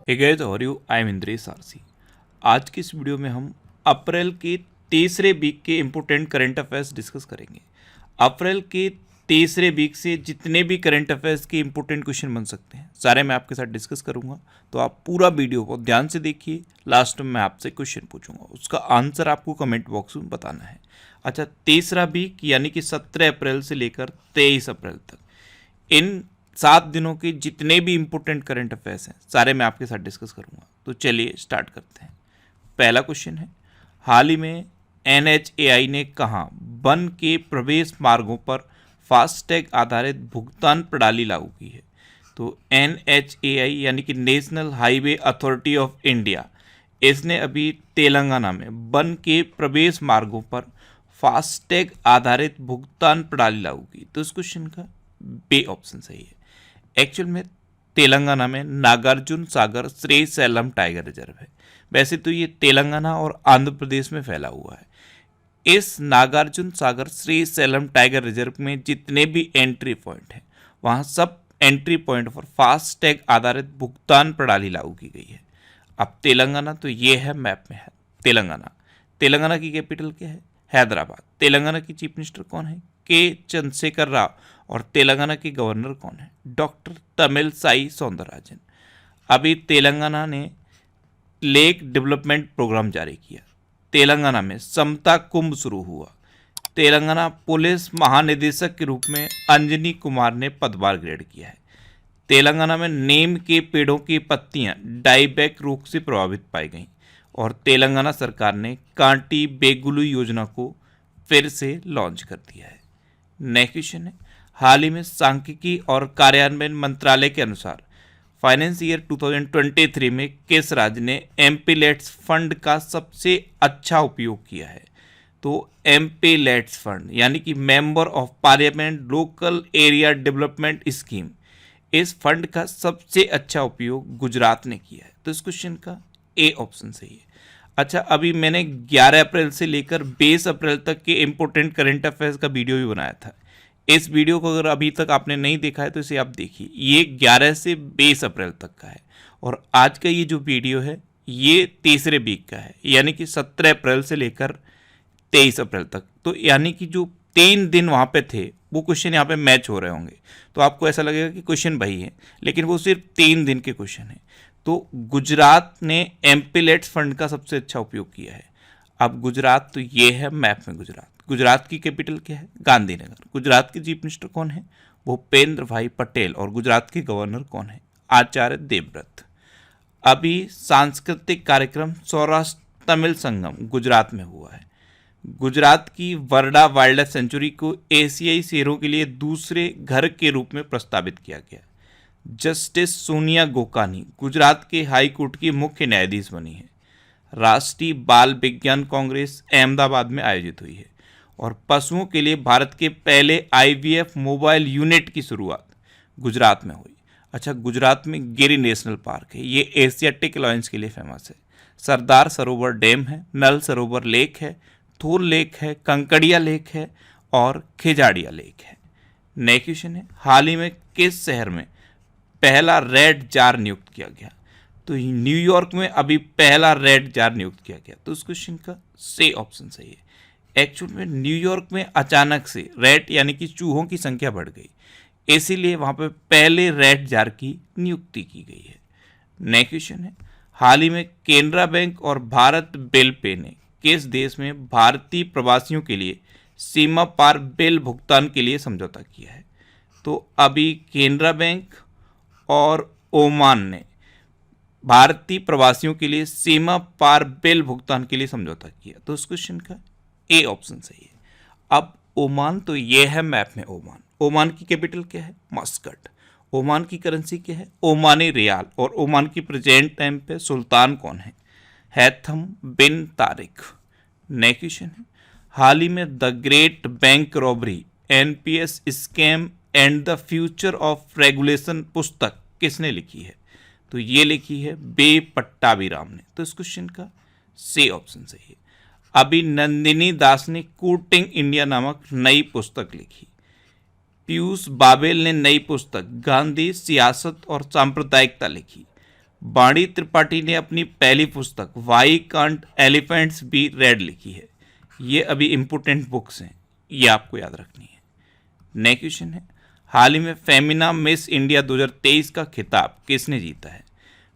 Hey guys, how are you? I am Indresh RC. आज की इस वीडियो में हम अप्रैल के तीसरे वीक के इम्पोर्टेंट करंट अफेयर्स डिस्कस करेंगे। अप्रैल के तीसरे वीक से जितने भी करंट अफेयर्स के इम्पोर्टेंट क्वेश्चन बन सकते हैं सारे मैं आपके साथ डिस्कस करूंगा। तो आप पूरा वीडियो को ध्यान से देखिए। लास्ट में मैं आपसे क्वेश्चन पूछूंगा, उसका आंसर आपको कमेंट बॉक्स में बताना है। अच्छा, तीसरा वीक यानी कि 17 अप्रैल से लेकर 23 अप्रैल तक इन 7 दिनों के जितने भी इम्पोर्टेंट करंट अफेयर्स हैं सारे मैं आपके साथ डिस्कस करूंगा। तो चलिए स्टार्ट करते हैं। पहला क्वेश्चन है, हाल ही में NHAI ने कहा वन के प्रवेश मार्गों पर फास्टैग आधारित भुगतान प्रणाली लागू की है। तो NHAI यानी कि national highway authority of India, इसने अभी तेलंगाना में वन के प्रवेश मार्गों पर फास्टैग आधारित भुगतान प्रणाली लागू की। तो इस क्वेश्चन का बी ऑप्शन सही है। एक्चुअल में तेलंगाना में नागार्जुन सागर श्रीशैलम टाइगर रिजर्व है। वैसे तो ये तेलंगाना और आंध्र प्रदेश में फैला हुआ है। इस नागार्जुन सागर श्रीशैलम टाइगर रिजर्व में जितने भी एंट्री पॉइंट हैं वहाँ सब एंट्री पॉइंट पर फास्टैग आधारित भुगतान प्रणाली लागू की गई है। अब तेलंगाना तो ये है, मैप में है तेलंगाना। तेलंगाना की कैपिटल क्या है? हैदराबाद। तेलंगाना की चीफ मिनिस्टर कौन है? के चंद्रशेखर राव। और तेलंगाना के गवर्नर कौन है? डॉक्टर तमिलसाई सौंदरराजन। अभी तेलंगाना ने लेक डेवलपमेंट प्रोग्राम जारी किया। तेलंगाना में समता कुंभ शुरू हुआ। तेलंगाना पुलिस महानिदेशक के रूप में अंजनी कुमार ने पदभार ग्रहण किया है। तेलंगाना में नीम के पेड़ों की पत्तियां डाईबैक रोग से प्रभावित पाई गईं और तेलंगाना सरकार ने कांटी बेगुलू योजना को फिर से लॉन्च कर दिया है। नेक्स्ट क्वेश्चन है, हाल ही में सांख्यिकी और कार्यान्वयन मंत्रालय के अनुसार फाइनेंस ईयर 2023 में किस राज्य ने एमपीलेट्स फंड का सबसे अच्छा उपयोग किया है? तो एमपीलेट्स फंड यानी कि member of parliament local area development scheme, इस फंड का सबसे अच्छा उपयोग गुजरात ने किया है। तो इस क्वेश्चन का ए ऑप्शन सही है। अच्छा, अभी मैंने 11 अप्रैल से लेकर 20 अप्रैल तक के इम्पोर्टेंट करंट अफेयर्स का वीडियो भी बनाया था। इस वीडियो को अगर अभी तक आपने नहीं देखा है तो इसे आप देखिए। ये 11 से 20 अप्रैल तक का है और आज का ये जो वीडियो है ये तीसरे वीक का है, यानी कि 17 अप्रैल से लेकर 23 अप्रैल तक। तो यानी कि जो 3 दिन वहाँ पे थे वो क्वेश्चन यहाँ पे मैच हो रहे होंगे। तो आपको ऐसा लगेगा कि क्वेश्चन वही है, लेकिन वो सिर्फ 3 दिन के क्वेश्चन हैं। तो गुजरात ने एमपीलेट्स फंड का सबसे अच्छा उपयोग किया है। अब गुजरात तो ये है मैप में गुजरात। गुजरात की कैपिटल क्या है? गांधीनगर। गुजरात के चीफ मिनिस्टर कौन है? भूपेंद्र भाई पटेल। और गुजरात के गवर्नर कौन है? आचार्य देवव्रत। अभी सांस्कृतिक कार्यक्रम सौराष्ट्र तमिल संगम गुजरात में हुआ है। गुजरात की वर्डा वाइल्ड लाइफ सेंचुरी को एशियाई शेरों के लिए दूसरे घर के रूप में प्रस्तावित किया गया। जस्टिस सोनिया गोकानी गुजरात के हाई कोर्ट की मुख्य न्यायाधीश बनी है। राष्ट्रीय बाल विज्ञान कांग्रेस अहमदाबाद में आयोजित हुई है और पशुओं के लिए भारत के पहले IVF मोबाइल यूनिट की शुरुआत गुजरात में हुई। अच्छा, गुजरात में गिरी नेशनल पार्क है, ये एशियाटिक लायंस के लिए फेमस है। सरदार सरोवर डैम है, नल सरोवर लेक है, थूर लेक है, कंकड़िया लेक है और खिजाड़िया लेक है। नेक्स्ट क्वेश्चन है, हाल ही में किस शहर में पहला रेड जार नियुक्त किया गया? तो न्यूयॉर्क में अभी पहला रेड जार नियुक्त किया गया। तो इस क्वेश्चन का सी ऑप्शन सही है। एक्चुअल में न्यूयॉर्क में अचानक से रेड यानी कि चूहों की संख्या बढ़ गई, इसीलिए वहां पे पहले रेड जार की नियुक्ति की गई है। नेक्स्ट क्वेश्चन है, हाल ही में केनरा बैंक और भारत बिल पे ने किस देश में भारतीय प्रवासियों के लिए सीमा पार बिल भुगतान के लिए समझौता किया है? तो अभी केनरा बैंक और ओमान ने भारतीय प्रवासियों के लिए सीमा पार बिल भुगतान के लिए समझौता किया। तो इस क्वेश्चन का ए ऑप्शन सही है। अब ओमान तो ये है मैप में ओमान। ओमान की कैपिटल क्या है? मस्कट। ओमान की करेंसी क्या है? ओमानी रियाल। और ओमान की प्रेजेंट टाइम पे सुल्तान कौन है? हैथम बिन तारिक। नेक्स्ट क्वेश्चन है, हाल ही में the great bank robbery NPS scam and the future of regulation पुस्तक किसने लिखी है? तो ये लिखी है बे पट्टाभिराम ने। तो इस क्वेश्चन का सी ऑप्शन सही है। अभी नंदिनी दास ने कोटिंग इंडिया नामक नई पुस्तक लिखी। पीयूष बाबेल ने नई पुस्तक गांधी सियासत और सांप्रदायिकता लिखी। वाणी त्रिपाठी ने अपनी पहली पुस्तक why can't elephants be red लिखी है। ये अभी इम्पोर्टेंट बुक्स हैं, ये आपको याद रखनी है। नेक्स्ट क्वेश्चन है, हाल ही में फेमिना मिस इंडिया 2023 का खिताब किसने जीता है?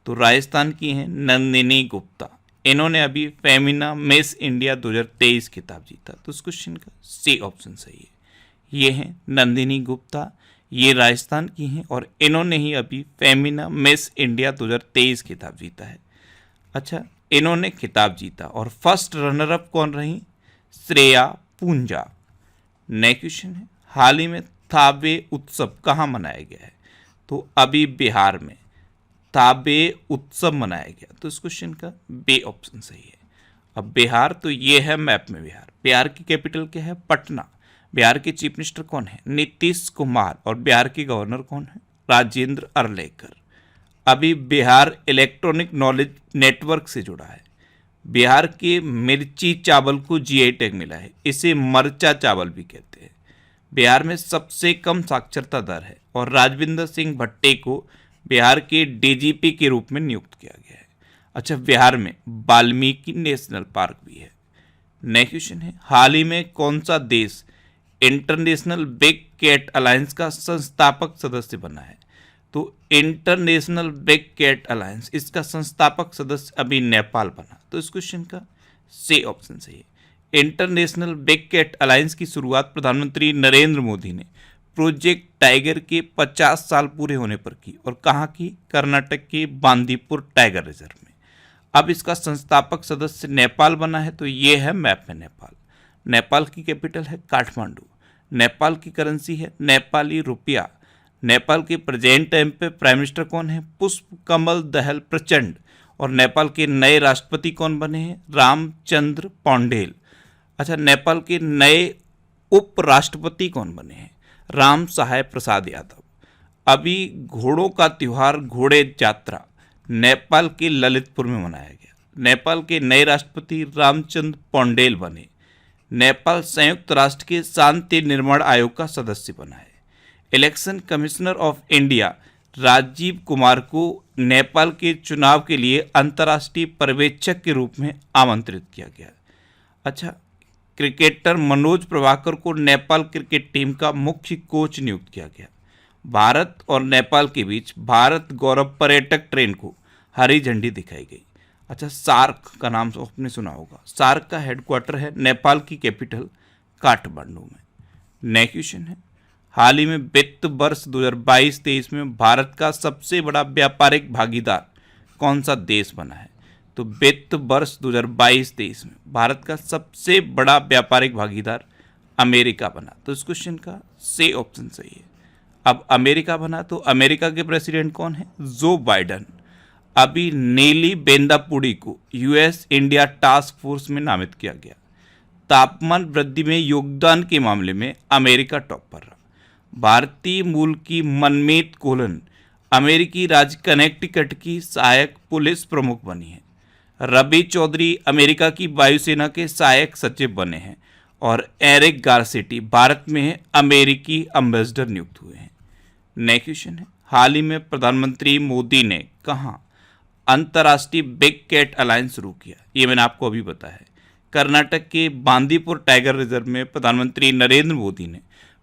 तो राजस्थान की हैं नंदिनी गुप्ता। इन्होंने अभी फेमिना मिस इंडिया 2023 खिताब जीता। तो इस क्वेश्चन का सी ऑप्शन सही है। ये हैं नंदिनी गुप्ता, ये राजस्थान की हैं और इन्होंने ही अभी फेमिना मिस इंडिया 2023 खिताब जीता है। अच्छा, इन्होंने खिताब जीता और फर्स्ट रनर अप कौन रही? श्रेया पूंजाब। नेक्स्ट क्वेश्चन है, हाल ही में थाबे उत्सव कहाँ मनाया गया है? तो अभी बिहार में ताबे उत्सव मनाया गया। तो इस क्वेश्चन का बी ऑप्शन सही है। अब बिहार, तो ये है मैप में बिहार। बिहार की कैपिटल क्या है? पटना। बिहार के चीफ मिनिस्टर कौन है? नीतीश कुमार। और बिहार के गवर्नर कौन है? राजेंद्र अरलेकर। अभी बिहार इलेक्ट्रॉनिक नॉलेज नेटवर्क से जुड़ा है। बिहार के मिर्ची चावल को जीआई टैग मिला है, इसे मरचा चावल भी कहते हैं। बिहार में सबसे कम साक्षरता दर है और राजविंदर सिंह भट्टे को बिहार के डीजीपी के रूप में नियुक्त किया गया है। अच्छा, बिहार में वाल्मीकि नेशनल पार्क भी है। नेक्स्ट क्वेश्चन है, हाल ही में कौन सा देश इंटरनेशनल बिग कैट अलायंस का संस्थापक सदस्य बना है? तो इंटरनेशनल बिग कैट अलायंस, इसका संस्थापक सदस्य अभी नेपाल बना। तो इस क्वेश्चन का सी ऑप्शन सही है। इंटरनेशनल बिग कैट अलायंस की शुरुआत प्रधानमंत्री नरेंद्र मोदी ने प्रोजेक्ट टाइगर के 50 साल पूरे होने पर की और कहाँ की? कर्नाटक के बांदीपुर टाइगर रिजर्व में। अब इसका संस्थापक सदस्य नेपाल बना है। तो ये है मैप में नेपाल। नेपाल की कैपिटल है काठमांडू। नेपाल की करेंसी है नेपाली रुपया। नेपाल के प्रेजेंट टाइम पे प्राइम मिनिस्टर कौन है? पुष्प कमल दहल प्रचंड। और नेपाल के नए राष्ट्रपति कौन बने हैं? रामचंद्र पौंडेल। अच्छा, नेपाल के नए उपराष्ट्रपति कौन बने हैं? राम सहाय प्रसाद यादव। अभी घोड़ों का त्यौहार घोड़े यात्रा नेपाल के ललितपुर में मनाया गया। नेपाल के नए राष्ट्रपति रामचंद्र पौंडेल बने। नेपाल संयुक्त राष्ट्र के शांति निर्माण आयोग का सदस्य बना है। Election commissioner of India Rajiv Kumar को नेपाल के चुनाव के लिए अंतर्राष्ट्रीय पर्यवेक्षक के रूप में आमंत्रित किया गया। अच्छा, क्रिकेटर मनोज प्रभाकर को नेपाल क्रिकेट टीम का मुख्य कोच नियुक्त किया गया। भारत और नेपाल के बीच भारत गौरव पर्यटक ट्रेन को हरी झंडी दिखाई गई। अच्छा, सार्क का नाम आपने सुना होगा। सार्क का हेडक्वार्टर है नेपाल की कैपिटल काठमांडू में। नेक्स्ट क्वेश्चन है, हाल ही में वित्त वर्ष 2022-23 में भारत का सबसे बड़ा व्यापारिक भागीदार कौन सा देश बना है? तो वित्त वर्ष 2022-23 में भारत का सबसे बड़ा व्यापारिक भागीदार अमेरिका बना। तो इस क्वेश्चन का सी ऑप्शन सही है। अब अमेरिका बना तो अमेरिका के प्रेसिडेंट कौन है? जो बाइडन। अभी नेली बेंदापुड़ी को यूएस इंडिया टास्क फोर्स में नामित किया गया। तापमान वृद्धि में योगदान के मामले में अमेरिका टॉप पर रहा। भारतीय मूल की मनमीत कोलन अमेरिकी राज्य कनेक्टिकट की सहायक पुलिस प्रमुख बनी है। रवि चौधरी अमेरिका की वायुसेना के सहायक सचिव बने हैं और एरिक गारसेटी भारत में अमेरिकी एम्बेसडर नियुक्त हुए हैं। नेक्स्ट क्वेश्चन है, हाल ही में प्रधानमंत्री मोदी ने कहाँ अंतर्राष्ट्रीय बिग कैट अलायंस शुरू किया? ये मैंने आपको अभी बताया है। कर्नाटक के बांदीपुर टाइगर रिजर्व में प्रधानमंत्री नरेंद्र मोदी ने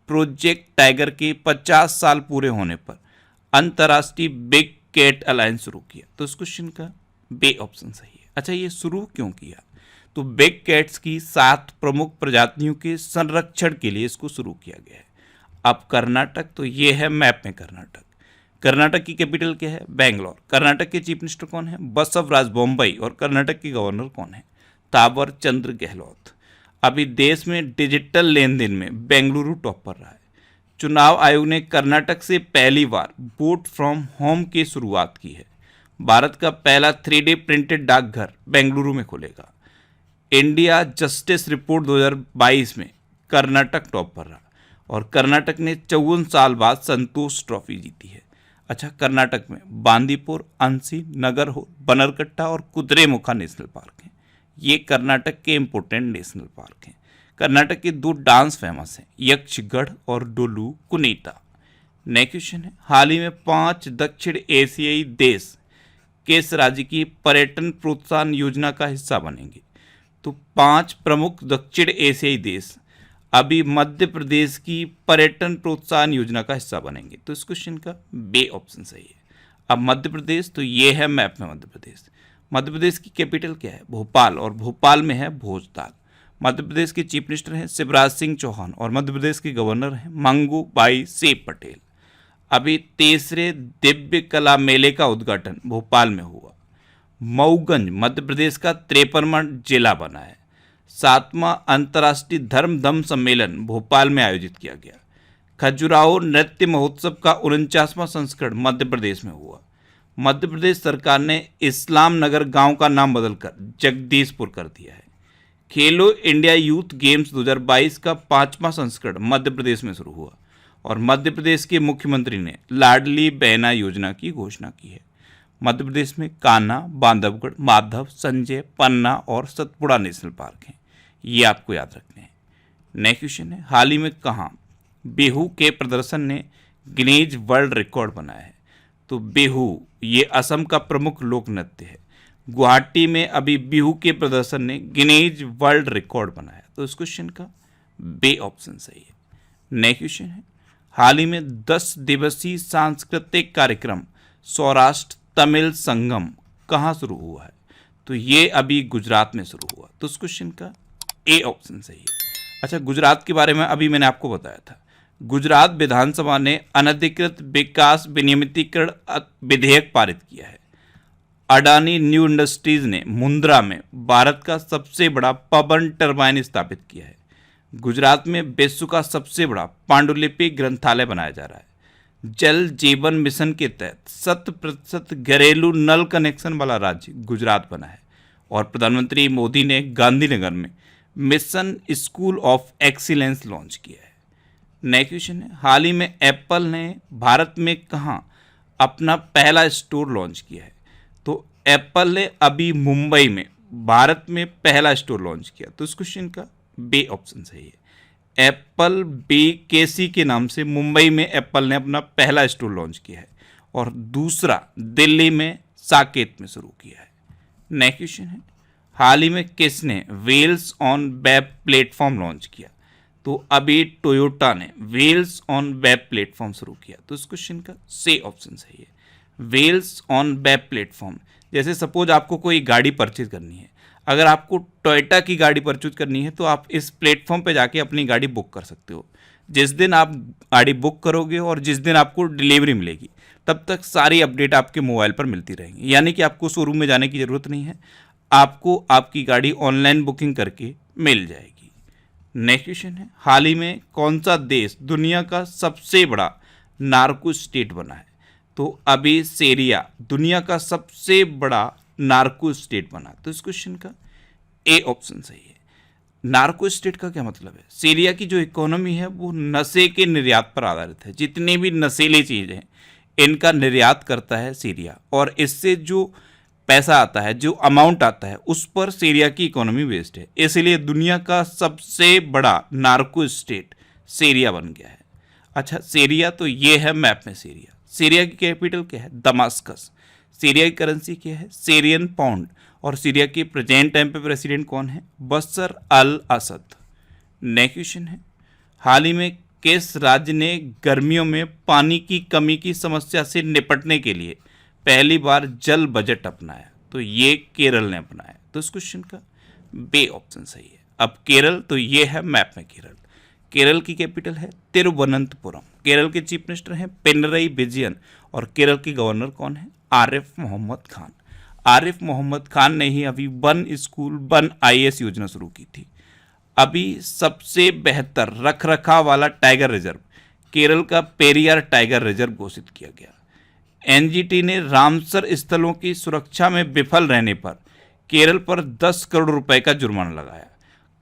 प्रोजेक्ट टाइगर के 50 साल पूरे होने पर अंतर्राष्ट्रीय बिग कैट अलायंस शुरू किया। तो इस क्वेश्चन का बी ऑप्शन सही है। अच्छा, ये शुरू क्यों किया? तो बिग कैट्स की 7 प्रमुख प्रजातियों के संरक्षण के लिए इसको शुरू किया गया है। अब कर्नाटक, तो ये है मैप में कर्नाटक। कर्नाटक की कैपिटल क्या है? बेंगलोर। कर्नाटक के चीफ मिनिस्टर कौन है? बसवराज बोम्बई। और कर्नाटक के गवर्नर कौन है? तावर चंद्र गहलोत। अभी देश में डिजिटल लेन देन में बेंगलुरु टॉप पर रहा है। चुनाव आयोग ने कर्नाटक से पहली बार वोट फ्रॉम होम की शुरुआत की है। भारत का पहला 3D प्रिंटेड डाकघर बेंगलुरु में खुलेगा। इंडिया जस्टिस रिपोर्ट 2022 में कर्नाटक टॉप पर रहा और कर्नाटक ने 54 साल बाद संतोष ट्रॉफी जीती है। अच्छा, कर्नाटक में बांदीपुर, अंसी, नगरहोर, बनरकट्टा और कुद्रेमुखा नेशनल पार्क हैं। ये कर्नाटक के इम्पोर्टेंट नेशनल पार्क हैं। कर्नाटक के 2 डांस फेमस हैं, यक्षगढ़ और डोलू कुनीता। नेक्स्ट क्वेश्चन है, हाल ही में 5 दक्षिण एशियाई देश किस राज्य की पर्यटन प्रोत्साहन योजना का हिस्सा बनेंगे? तो 5 प्रमुख दक्षिण एशियाई देश अभी मध्य प्रदेश की पर्यटन प्रोत्साहन योजना का हिस्सा बनेंगे। तो इस क्वेश्चन का बे ऑप्शन सही है। अब मध्य प्रदेश, तो ये है मैप में मध्य प्रदेश। मध्य प्रदेश की कैपिटल क्या है? भोपाल, और भोपाल में है भोजताल। मध्य प्रदेश के चीफ मिनिस्टर हैं शिवराज सिंह चौहान और मध्य प्रदेश के गवर्नर हैं मंगूभाई सेब पटेल। अभी तीसरे दिव्य कला मेले का उद्घाटन भोपाल में हुआ। मऊगंज मध्य प्रदेश का 53वां जिला बना है। 7वां अंतर्राष्ट्रीय धर्म दम सम्मेलन भोपाल में आयोजित किया गया। खजुराहो नृत्य महोत्सव का 49वां संस्करण मध्य प्रदेश में हुआ। मध्य प्रदेश सरकार ने इस्लाम नगर गांव का नाम बदलकर जगदीशपुर कर दिया है। खेलो इंडिया यूथ गेम्स 2022 का 5वां संस्करण मध्य प्रदेश में शुरू हुआ और मध्य प्रदेश के मुख्यमंत्री ने लाडली बहना योजना की घोषणा की है। मध्य प्रदेश में कान्हा, बांधवगढ़, माधव, संजय, पन्ना और सतपुड़ा नेशनल पार्क हैं। ये आपको याद रखने हैं। नेक्स्ट क्वेश्चन है, हाल ही में कहाँ बिहू के प्रदर्शन ने गिनीज वर्ल्ड रिकॉर्ड बनाया है? तो बिहू ये असम का प्रमुख लोक नृत्य है। गुवाहाटी में अभी बिहू के प्रदर्शन ने गिनीज वर्ल्ड रिकॉर्ड बनाया। तो इस क्वेश्चन का बे ऑप्शन सही है। नेक्स्ट क्वेश्चन है, हाल ही में 10 दिवसीय सांस्कृतिक कार्यक्रम सौराष्ट्र तमिल संगम कहाँ शुरू हुआ है? तो ये अभी गुजरात में शुरू हुआ। तो इस क्वेश्चन का ए ऑप्शन सही है। अच्छा, गुजरात के बारे में अभी मैंने आपको बताया था। गुजरात विधानसभा ने अनधिकृत विकास विनियमितीकरण विधेयक पारित किया है। अडानी न्यू इंडस्ट्रीज ने मुंद्रा में भारत का सबसे बड़ा पवन टरबाइन स्थापित किया है। गुजरात में विश्व का सबसे बड़ा पांडुलिपि ग्रंथालय बनाया जा रहा है। जल जीवन मिशन के तहत 100% घरेलू नल कनेक्शन वाला राज्य गुजरात बना है और प्रधानमंत्री मोदी ने गांधीनगर में mission school of excellence launch किया है। नेक्स्ट क्वेश्चन है, हाल ही में एप्पल ने भारत में कहाँ अपना पहला स्टोर लॉन्च किया है? तो एप्पल ने अभी मुंबई में भारत में पहला स्टोर लॉन्च किया। तो इस क्वेश्चन का बे ऑप्शन सही है। एप्पल BKC के नाम से मुंबई में एप्पल ने अपना पहला स्टोर लॉन्च किया है और दूसरा दिल्ली में साकेत में शुरू किया है। नेक्स्ट क्वेश्चन है, हाल ही में किसने wheels on web platform launch किया? तो अभी टोयोटा ने व्हील्स ऑन वेब प्लेटफॉर्म शुरू किया। तो इस क्वेश्चन का सी ऑप्शन सही है। व्हील्स ऑन वेब प्लेटफॉर्म, जैसे सपोज आपको कोई गाड़ी परचेज करनी है, अगर आपको टोयोटा की गाड़ी परचेज करनी है तो आप इस प्लेटफॉर्म पे जाके अपनी गाड़ी बुक कर सकते हो। जिस दिन आप गाड़ी बुक करोगे और जिस दिन आपको डिलीवरी मिलेगी तब तक सारी अपडेट आपके मोबाइल पर मिलती रहेंगी, यानी कि आपको शोरूम में जाने की ज़रूरत नहीं है, आपको आपकी गाड़ी ऑनलाइन बुकिंग करके मिल जाएगी। नेक्स्ट क्वेश्चन है, हाल ही में कौन सा देश दुनिया का सबसे बड़ा नार्को स्टेट बना है? तो अभी सीरिया दुनिया का सबसे बड़ा नार्को स्टेट बना। तो इस क्वेश्चन का ए ऑप्शन सही है। नार्को स्टेट का क्या मतलब है? सीरिया की जो इकोनॉमी है वो नशे के निर्यात पर आधारित है। जितनी भी नशीली चीज़ें हैं इनका निर्यात करता है सीरिया और इससे जो पैसा आता है, जो अमाउंट आता है, उस पर सीरिया की इकोनॉमी बेस्ड है। इसलिए दुनिया का सबसे बड़ा नार्को स्टेट सीरिया बन गया है। अच्छा, सीरिया तो ये है मैप में सीरिया। सीरिया की कैपिटल क्या है? दमास्कस। सीरिया की करेंसी क्या है? Syrian pound. और सीरिया के प्रेजेंट टाइम पे प्रेसिडेंट कौन है? बशर अल असद। नेक्स्ट क्वेश्चन है, हाल ही में किस राज्य ने गर्मियों में पानी की कमी की समस्या से निपटने के लिए पहली बार जल बजट अपनाया? तो ये केरल ने अपनाया। तो इस क्वेश्चन का बे ऑप्शन सही है। अब केरल तो ये है मैप में केरल। केरल की कैपिटल है तिरुवनंतपुरम। केरल के चीफ मिनिस्टर हैं पिनरई विजयन और केरल के गवर्नर कौन है? आरिफ मोहम्मद खान। आरिफ मोहम्मद खान ने ही अभी वन स्कूल वन IAS योजना शुरू की थी। अभी सबसे बेहतर रखरखाव वाला टाइगर रिजर्व केरल का पेरियार टाइगर रिजर्व घोषित किया गया। NGT ने रामसर स्थलों की सुरक्षा में विफल रहने पर केरल पर 10 करोड़ रुपए का जुर्माना लगाया।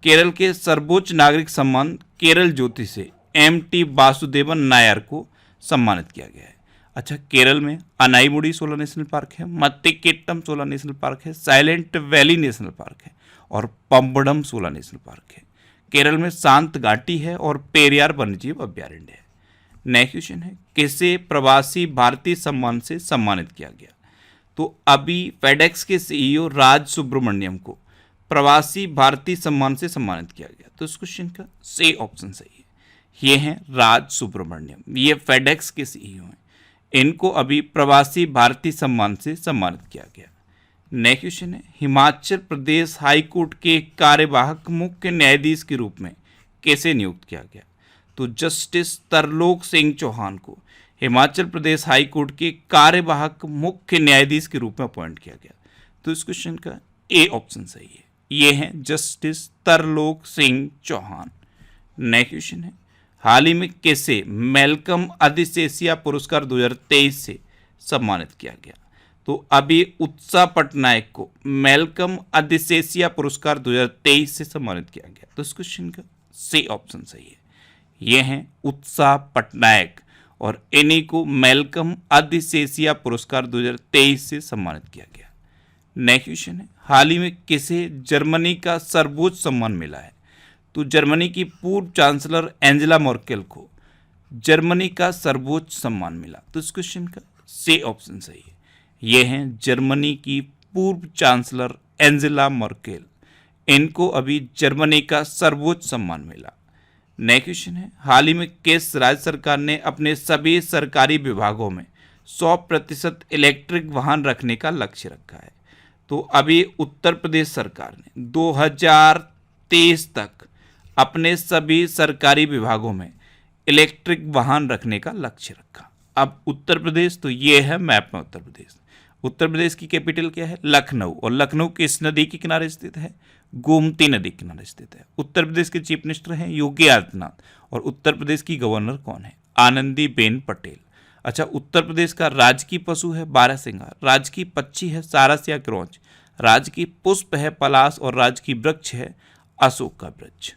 केरल के सर्वोच्च नागरिक सम्मान केरल ज्योति से MT वासुदेवन नायर को सम्मानित किया गया है। अच्छा, केरल में अनाईमुडी सोलर नेशनल पार्क है, मत्तिकेट्टम सोलर नेशनल पार्क है, साइलेंट वैली नेशनल पार्क है और पम्बडम सोलर नेशनल पार्क है। केरल में शांत घाटी है और पेरियार वन्यजीव अभ्यारण्य है। नेक्स्ट क्वेश्चन है, किसे प्रवासी भारतीय सम्मान से सम्मानित किया गया? तो अभी फेडेक्स के सीईओ राज सुब्रमण्यम को प्रवासी भारतीय सम्मान से सम्मानित किया गया। तो इस क्वेश्चन का सी ऑप्शन सही है। ये हैं राज सुब्रमण्यम, ये फेडेक्स के सीईओ हैं। इनको अभी प्रवासी भारतीय सम्मान से सम्मानित किया गया। नेक्स्ट क्वेश्चन है, हिमाचल प्रदेश हाई कोर्ट के कार्यवाहक मुख्य न्यायाधीश के रूप में कैसे नियुक्त किया गया? तो जस्टिस तरलोक सिंह चौहान को हिमाचल प्रदेश हाई कोर्ट के कार्यवाहक मुख्य न्यायाधीश के रूप में अपॉइंट किया गया। तो इस क्वेश्चन का ए ऑप्शन सही है। ये हैं justice Tarlok Singh Chauhan. Next question है, हाल ही में कैसे मैल्कम अधिशेषिया पुरस्कार 2023 से सम्मानित किया गया? तो अभी उत्साह पटनायक को मैल्कम अधिशेषिया पुरस्कार 2023 से सम्मानित किया गया। तो इस क्वेश्चन का सी ऑप्शन सही है। ये हैं उत्साह पटनायक और इन्हीं को मैल्कम अधिशेषिया पुरस्कार 2023 से सम्मानित किया गया। नेक्स्ट क्वेश्चन है, हाल ही में किसे जर्मनी का सर्वोच्च सम्मान मिला है? तो जर्मनी की पूर्व चांसलर एंजेला मर्केल को जर्मनी का सर्वोच्च सम्मान मिला। तो इस क्वेश्चन का सी ऑप्शन सही है। ये हैं जर्मनी की पूर्व चांसलर एंजेला मर्केल, इनको अभी जर्मनी का सर्वोच्च सम्मान मिला। नेक्स्ट क्वेश्चन है, हाल ही में किस राज्य सरकार ने अपने सभी सरकारी विभागों में 100% इलेक्ट्रिक वाहन रखने का लक्ष्य रखा है? तो अभी उत्तर प्रदेश सरकार ने 2023 तक अपने सभी सरकारी विभागों में इलेक्ट्रिक वाहन रखने का लक्ष्य रखा। अब उत्तर प्रदेश, तो ये है मैप में उत्तर प्रदेश। उत्तर प्रदेश की कैपिटल क्या है? लखनऊ। और लखनऊ किस नदी के किनारे स्थित है? गोमती नदी के किनारे स्थित है। उत्तर प्रदेश के चीफ मिनिस्टर हैं योगी आदित्यनाथ। और उत्तर प्रदेश की गवर्नर कौन है? आनंदीबेन पटेल। अच्छा, उत्तर प्रदेश का राजकीय पशु है बारहसिंगा, राजकीय पक्षी है सारस या क्रौंच, राजकीय पुष्प है पलाश और राजकीय वृक्ष है अशोक का वृक्ष।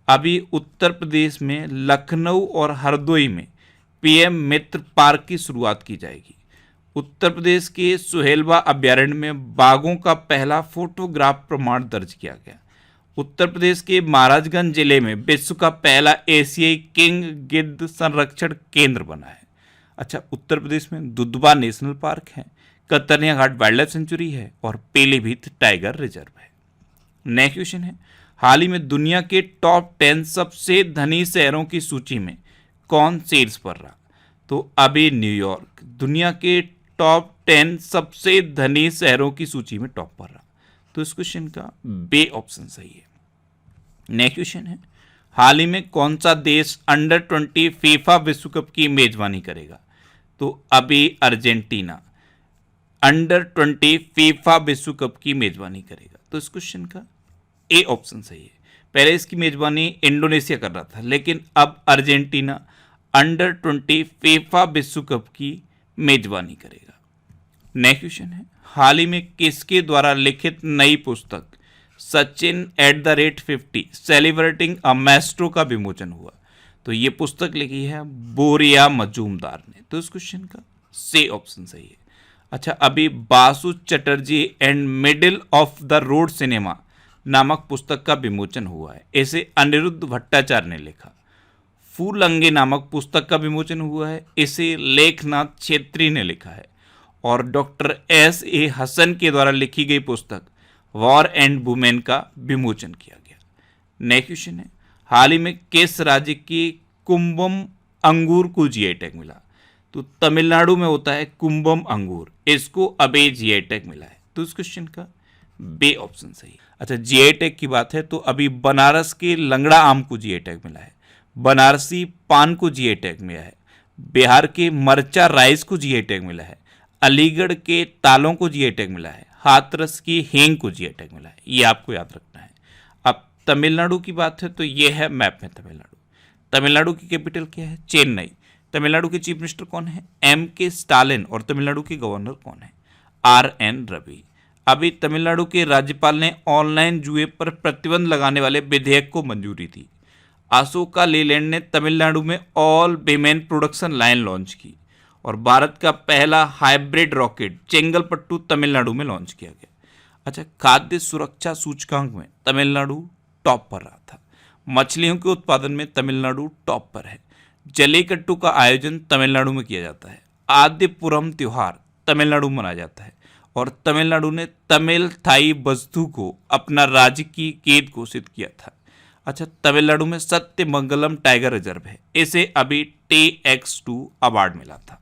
अभी उत्तर प्रदेश में लखनऊ और हरदोई में पीएम मित्र पार्क की शुरुआत की जाएगी। उत्तर प्रदेश के सुहेलवा अभ्यारण्य में बाघों का पहला फोटोग्राफ प्रमाण दर्ज किया गया। उत्तर प्रदेश के महाराजगंज जिले में विश्व का पहला एशियाई किंग गिद्ध संरक्षण केंद्र बना है। अच्छा, उत्तर प्रदेश में दुधवा नेशनल पार्क है, कतरनिया घाट वाइल्ड लाइफ सेंचुरी है और पीलीभीत टाइगर रिजर्व है। नेक्स्ट क्वेश्चन है, हाल ही में दुनिया के टॉप 10 सबसे धनी शहरों की सूची में कौन शीर्ष पर रहा? तो अभी न्यूयॉर्क दुनिया के टॉप 10 सबसे धनी शहरों की सूची में टॉप पर रहा। तो इस क्वेश्चन का बी ऑप्शन सही है। नेक्स्ट क्वेश्चन है, हाल ही में कौन सा देश अंडर 20 फीफा विश्व कप की मेजबानी करेगा? तो अभी अर्जेंटीना अंडर 20 फीफा विश्व कप की मेजबानी करेगा। तो इस क्वेश्चन का ए ऑप्शन सही है। पहले इसकी मेजबानी इंडोनेशिया कर रहा था, लेकिन अब अर्जेंटीना अंडर 20 फीफा विश्व कप की मेजबानी करेगा। नेक्स्ट क्वेश्चन है, हाल ही में किसके द्वारा लिखित नई पुस्तक सचिन @50 सेलिब्रेटिंग अ मैस्ट्रो का विमोचन हुआ? तो ये पुस्तक लिखी है बोरिया मजूमदार ने। तो इस क्वेश्चन का सी ऑप्शन सही है। अच्छा, अभी Basu Chatterjee and middle of the road cinema नामक पुस्तक का विमोचन हुआ है। इसे अनिरुद्ध भट्टाचार्य ने लिखा। फूलंगे नामक पुस्तक का विमोचन हुआ है, इसे लेखनाथ छेत्री ने लिखा है। और डॉक्टर S.A. हसन के द्वारा लिखी गई पुस्तक वॉर एंड वुमेन का विमोचन किया गया। नेक्स्ट क्वेश्चन है, हाल ही में किस राज्य की कुंभम अंगूर को जीआई टैग मिला? तो तमिलनाडु में होता है कुंभम अंगूर, इसको अभी जीआई टैग मिला है। तो इस क्वेश्चन का बी ऑप्शन सही। अच्छा, जीआई टैग की बात है तो अभी बनारस के लंगड़ा आम को जीआई टैग मिला है, बनारसी पान को जीआई टैग मिला है, बिहार के मरचा राइस को जीआई टैग मिला है, अलीगढ़ के तालों को जीआई टैग मिला है, हाथरस की हींग को जीआई टैग मिला है। ये आपको याद रखना है। अब तमिलनाडु की बात है तो ये है मैप में तमिलनाडु। तमिलनाडु की कैपिटल क्या है? चेन्नई। तमिलनाडु के चीफ मिनिस्टर कौन है? M.K. स्टालिन। और तमिलनाडु के गवर्नर कौन है? R.N. रवि। अभी तमिलनाडु के राज्यपाल ने ऑनलाइन जुए पर प्रतिबंध लगाने वाले विधेयक को मंजूरी दी। अशोका लीलैंड ने तमिलनाडु में all women production line launch की। और भारत का पहला हाइब्रिड रॉकेट चेंगलपट्टू तमिलनाडु में लॉन्च किया गया। अच्छा, खाद्य सुरक्षा सूचकांक में तमिलनाडु टॉप पर रहा था। मछलियों के उत्पादन में तमिलनाडु टॉप पर है। जल्लीकट्टू का आयोजन तमिलनाडु में किया जाता है। आदिपुरम त्योहार तमिलनाडु में मनाया जाता है। और तमिलनाडु ने तमिल थाई बस्तु को अपना राजकीय गेंद घोषित किया था। अच्छा, तमिलनाडु में सत्यमंगलम टाइगर रिजर्व है, इसे अभी TX2 अवार्ड मिला था।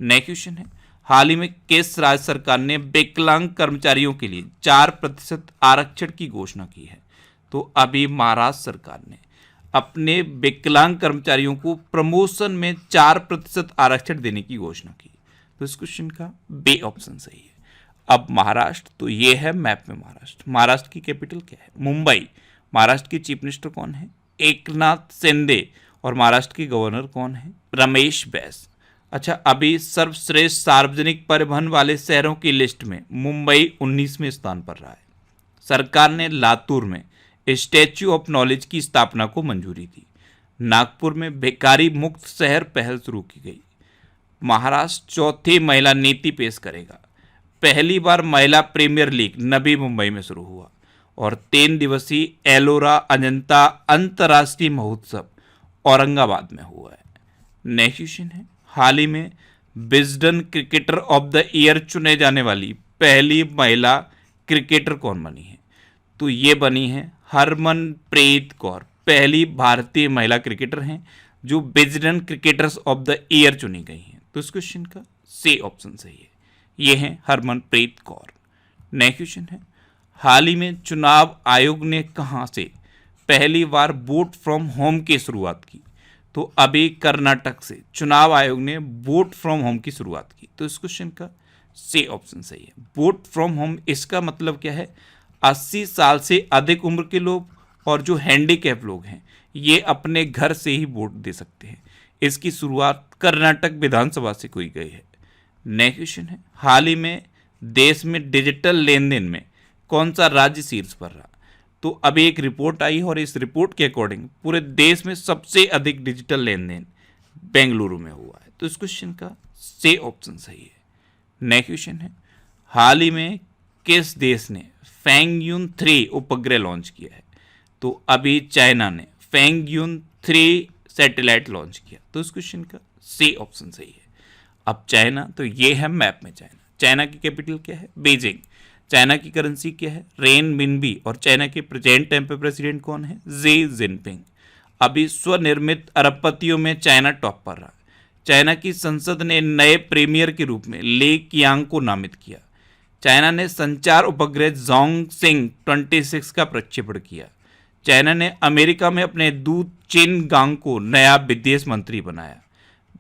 नेक्स्ट क्वेश्चन है, हाल ही में किस राज्य सरकार ने विकलांग कर्मचारियों के लिए 4% आरक्षण की घोषणा की है? तो अभी महाराष्ट्र सरकार ने अपने विकलांग कर्मचारियों को प्रमोशन में 4% आरक्षण देने की घोषणा की। तो इस क्वेश्चन का बी ऑप्शन सही है। अब महाराष्ट्र, तो ये है मैप में महाराष्ट्र। महाराष्ट्र की कैपिटल क्या है? मुंबई। महाराष्ट्र की चीफ मिनिस्टर कौन है? एकनाथ शिंदे। और महाराष्ट्र के गवर्नर कौन है? रमेश बैस। अच्छा, अभी सर्वश्रेष्ठ सार्वजनिक परिवहन वाले शहरों की लिस्ट में मुंबई 19वें स्थान पर रहा है। सरकार ने लातूर में स्टैच्यू ऑफ नॉलेज की स्थापना को मंजूरी दी। नागपुर में भिखारी मुक्त शहर पहल शुरू की गई। महाराष्ट्र चौथी महिला नीति पेश करेगा। पहली बार महिला प्रीमियर लीग नवी मुंबई में शुरू हुआ। और 3 दिवसीय एलोरा अजंता अंतर्राष्ट्रीय महोत्सव औरंगाबाद में हुआ है। नेक्स्ट क्वेश्चन है, हाल ही में Wisden cricketer of the year चुने जाने वाली पहली महिला क्रिकेटर कौन बनी है? तो ये बनी है हरमनप्रीत कौर। पहली भारतीय महिला क्रिकेटर हैं जो Wisden cricketers of the year चुनी गई हैं। तो इस क्वेश्चन का सी ऑप्शन सही है, ये है हरमनप्रीत कौर। नेक्स्ट क्वेश्चन है, हाल ही में चुनाव आयोग ने कहां से पहली बार वोट फ्रॉम होम की शुरुआत की? तो अभी कर्नाटक से चुनाव आयोग ने वोट फ्रॉम होम की शुरुआत की। तो इस क्वेश्चन का सी ऑप्शन सही है। वोट फ्रॉम होम, इसका मतलब क्या है? 80 साल से अधिक उम्र के लोग और जो हैंडीकैप लोग हैं, ये अपने घर से ही वोट दे सकते हैं। इसकी शुरुआत कर्नाटक विधानसभा से की गई है। नेक्स्ट क्वेश्चन है, हाल ही में देश में डिजिटल लेन देन में कौन सा राज्य शीर्ष पर रहा? तो अभी एक रिपोर्ट आई और इस रिपोर्ट के अकॉर्डिंग पूरे देश में सबसे अधिक डिजिटल लेन देन बेंगलुरु में हुआ है। तो इस क्वेश्चन का सी ऑप्शन सही है। नेक्स्ट क्वेश्चन है, हाल ही में किस देश ने फैंगयून 3 उपग्रह लॉन्च किया है? तो अभी चाइना ने फैंगयून 3 सैटेलाइट लॉन्च किया। तो इस क्वेश्चन का सी ऑप्शन सही है। अब चाइना, तो ये है मैप में चाइना। चाइना की कैपिटल क्या है? बीजिंग। चाइना की करेंसी क्या है? रेनमिनबी। और चाइना के प्रेजेंट टाइम पे प्रेसिडेंट कौन है? Xi Jinping. अभी स्वनिर्मित अरबपतियों में चाइना टॉप पर रहा। चाइना की संसद ने नए प्रीमियर के रूप में ले कियांग को नामित किया। चाइना ने संचार उपग्रह जोंगसिंग 26 का प्रक्षेपण किया। चाइना ने अमेरिका में अपने दूत चिन गांग को नया विदेश मंत्री बनाया।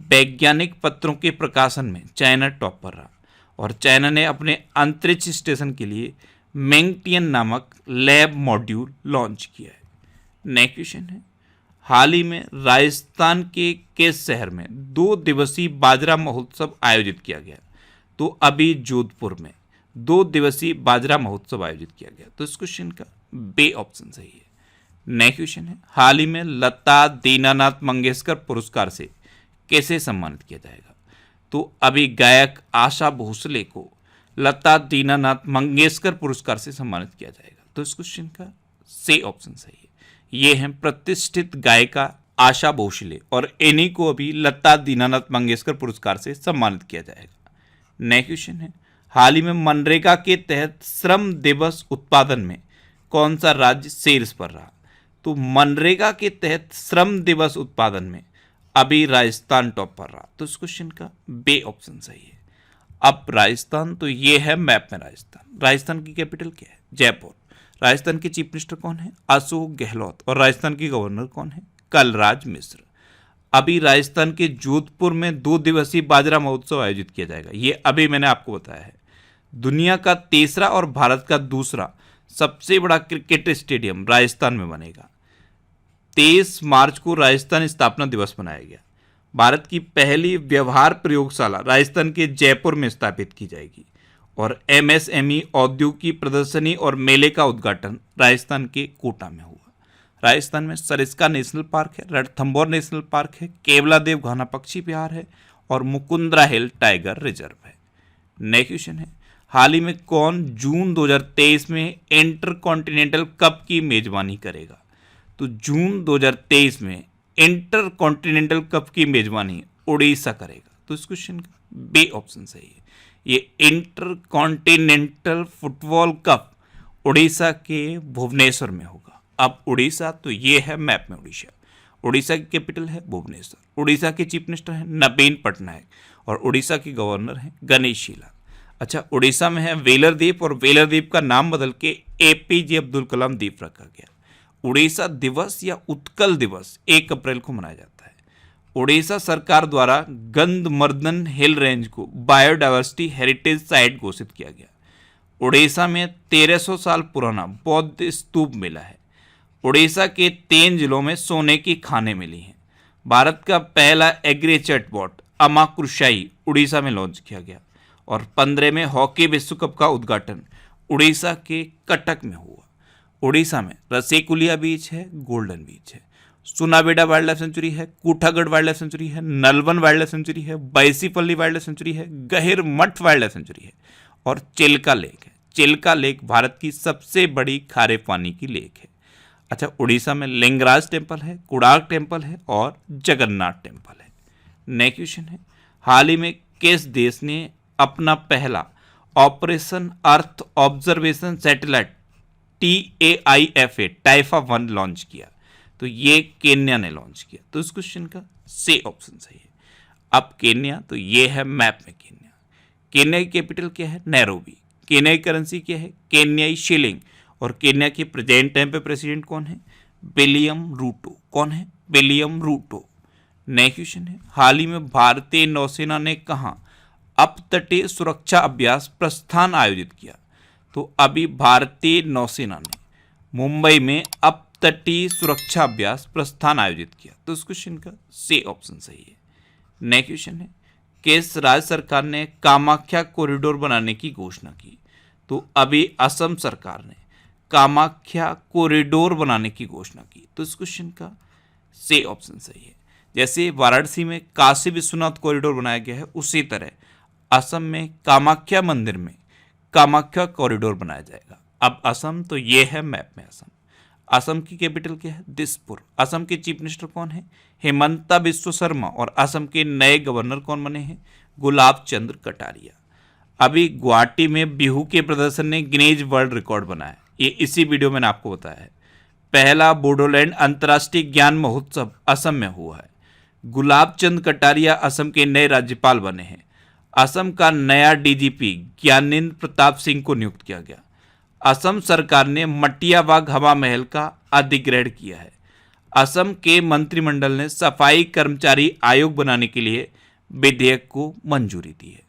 वैज्ञानिक पत्रों के प्रकाशन में चाइना टॉप पर रहा। और चाइना ने अपने अंतरिक्ष स्टेशन के लिए मेंगटियन नामक लैब मॉड्यूल लॉन्च किया है। नेक्स्ट क्वेश्चन है, हाल ही में राजस्थान के किस शहर में 2 दिवसीय बाजरा महोत्सव आयोजित किया गया? तो अभी जोधपुर में 2 दिवसीय बाजरा महोत्सव आयोजित किया गया। तो इस क्वेश्चन का बी ऑप्शन सही है। नेक्स्ट क्वेश्चन है, हाल ही में लता दीनानाथ मंगेशकर पुरस्कार से कैसे सम्मानित किया जाएगा? तो अभी गायक आशा भोसले को लता दीनानाथ मंगेशकर पुरस्कार से सम्मानित किया जाएगा। तो इस क्वेश्चन का सी ऑप्शन सही है। ये हैं प्रतिष्ठित गायिका आशा भोसले और इन्हीं को अभी लता दीनानाथ मंगेशकर पुरस्कार से सम्मानित किया जाएगा। नेक्स्ट क्वेश्चन है, हाल ही में मनरेगा के तहत श्रम दिवस उत्पादन में कौन सा राज्य शीर्ष पर रहा? तो मनरेगा के तहत श्रम दिवस उत्पादन में अभी राजस्थान टॉप पर रहा। तो इस क्वेश्चन का बी ऑप्शन सही है। अब राजस्थान, तो ये है मैप में राजस्थान। राजस्थान की कैपिटल क्या है? जयपुर। राजस्थान के चीफ मिनिस्टर कौन है? अशोक गहलोत। और राजस्थान की गवर्नर कौन है? कलराज मिश्र। अभी राजस्थान के जोधपुर में 2 दिवसीय बाजरा महोत्सव आयोजित किया जाएगा। ये अभी मैंने आपको बताया है। दुनिया का तीसरा और भारत का दूसरा सबसे बड़ा क्रिकेट स्टेडियम राजस्थान में बनेगा। 23 मार्च को राजस्थान स्थापना दिवस मनाया गया। भारत की पहली व्यवहार प्रयोगशाला राजस्थान के जयपुर में स्थापित की जाएगी। और MSME औद्योगिकी प्रदर्शनी और मेले का उद्घाटन राजस्थान के कोटा में हुआ। राजस्थान में सरिस्का नेशनल पार्क है, रणथंभौर नेशनल पार्क है, केवलादेव घाना पक्षी विहार है और मुकुंदरा हिल टाइगर रिजर्व है। नेक्स्ट क्वेश्चन है, हाल ही में कौन जून 2023 में इंटर कॉन्टिनेंटल कप की मेजबानी करेगा? तो जून 2023 में इंटर कॉन्टिनेंटल कप की मेजबानी उड़ीसा करेगा। तो इस क्वेश्चन का बी ऑप्शन सही है। ये inter continental football cup Orissa के भुवनेश्वर में होगा। अब उड़ीसा तो ये है मैप में उड़ीसा। उड़ीसा की कैपिटल है भुवनेश्वर। उड़ीसा के चीफ मिनिस्टर हैं नवीन पटनायक और उड़ीसा के गवर्नर हैं गणेश शीला। अच्छा, उड़ीसा में है वेलर द्वीप और वेलर द्वीप का नाम बदल के एपीजे अब्दुल कलाम द्वीप रखा गया। उड़ीसा दिवस या उत्कल दिवस 1 अप्रैल को मनाया जाता है। उड़ीसा सरकार द्वारा गंधमर्दन हिल रेंज को बायोडायवर्सिटी हेरिटेज साइट घोषित किया गया। उड़ीसा में 1300 साल पुराना बौद्ध स्तूप मिला है। उड़ीसा के 3 जिलों में सोने की खानें मिली हैं। भारत का पहला एग्री चैटबॉट अमाकृशाई उड़ीसा में लॉन्च किया गया और 15 में हॉकी विश्व कप का उद्घाटन उड़ीसा के कटक में हुआ। उड़ीसा में रसेकुलिया बीच है, गोल्डन बीच है, सुनाबेड़ा वाइल्ड लाइफ सेंचुरी है, कूठागढ़ वाइल्ड लाइफ सेंचुरी है, नलवन वाइल्ड लाइफ सेंचुरी है, बैसीपल्ली वाइल्ड लाइफ सेंचुरी है, गहिर मठ वाइल्ड लाइफ सेंचुरी है और चिल्का लेक है। चिल्का लेक भारत की सबसे बड़ी खारे पानी की लेक है। अच्छा, उड़ीसा में लिंगराज टेम्पल है, कुड़ाक टेम्पल है और जगन्नाथ टेम्पल है। नेक्स्ट क्वेश्चन है, हाल ही में किस देश ने अपना पहला operation earth observation satellite TAIFA टाइफा 1 launch किया? तो ये केन्या ने लॉन्च किया। तो इस क्वेश्चन का सी ऑप्शन सही है। अब केन्या तो ये है मैप में केन्या। केन्या की कैपिटल क्या है? नैरोबी। केन्या की करेंसी क्या है? केन्याई शिलिंग। और केन्या के प्रेजेंट टाइम पे प्रेसिडेंट कौन है? William Ruto. कौन है? William Ruto. नेक्स्ट क्वेश्चन है, हाल ही में भारतीय नौसेना ने कहाँ अपतटीय सुरक्षा अभ्यास प्रस्थान आयोजित किया? तो अभी भारतीय नौसेना ने मुंबई में अपतटीय सुरक्षा अभ्यास प्रस्थान आयोजित किया। तो इस क्वेश्चन का सी ऑप्शन सही है। नेक्स्ट क्वेश्चन है, किस राज्य सरकार ने कामाख्या कॉरिडोर बनाने की घोषणा की? तो अभी असम सरकार ने कामाख्या कॉरिडोर बनाने की घोषणा की। तो इस क्वेश्चन का सी ऑप्शन सही है। जैसे वाराणसी में काशी विश्वनाथ कॉरिडोर बनाया गया है, उसी तरह असम में कामाख्या मंदिर में कामाख्या कॉरिडोर बनाया जाएगा। अब असम तो ये है मैप में असम। असम की कैपिटल क्या है? दिसपुर। असम के चीफ मिनिस्टर कौन है? हेमंता बिस्वा शर्मा। और असम के नए गवर्नर कौन बने हैं? गुलाब चंद्र कटारिया। अभी गुवाहाटी में बिहू के प्रदर्शन ने गिनीज वर्ल्ड रिकॉर्ड बनाया। ये इसी वीडियो में मैंने आपको बताया है। पहला बोडोलैंड अंतर्राष्ट्रीय ज्ञान महोत्सव असम में हुआ है। गुलाब चंद कटारिया असम के नए राज्यपाल बने हैं। असम का नया डीजीपी ज्ञानेंद्र प्रताप सिंह को नियुक्त किया गया। असम सरकार ने मटियाबाग हवा महल का अधिग्रहण किया है। असम के मंत्रिमंडल ने सफाई कर्मचारी आयोग बनाने के लिए विधेयक को मंजूरी दी है।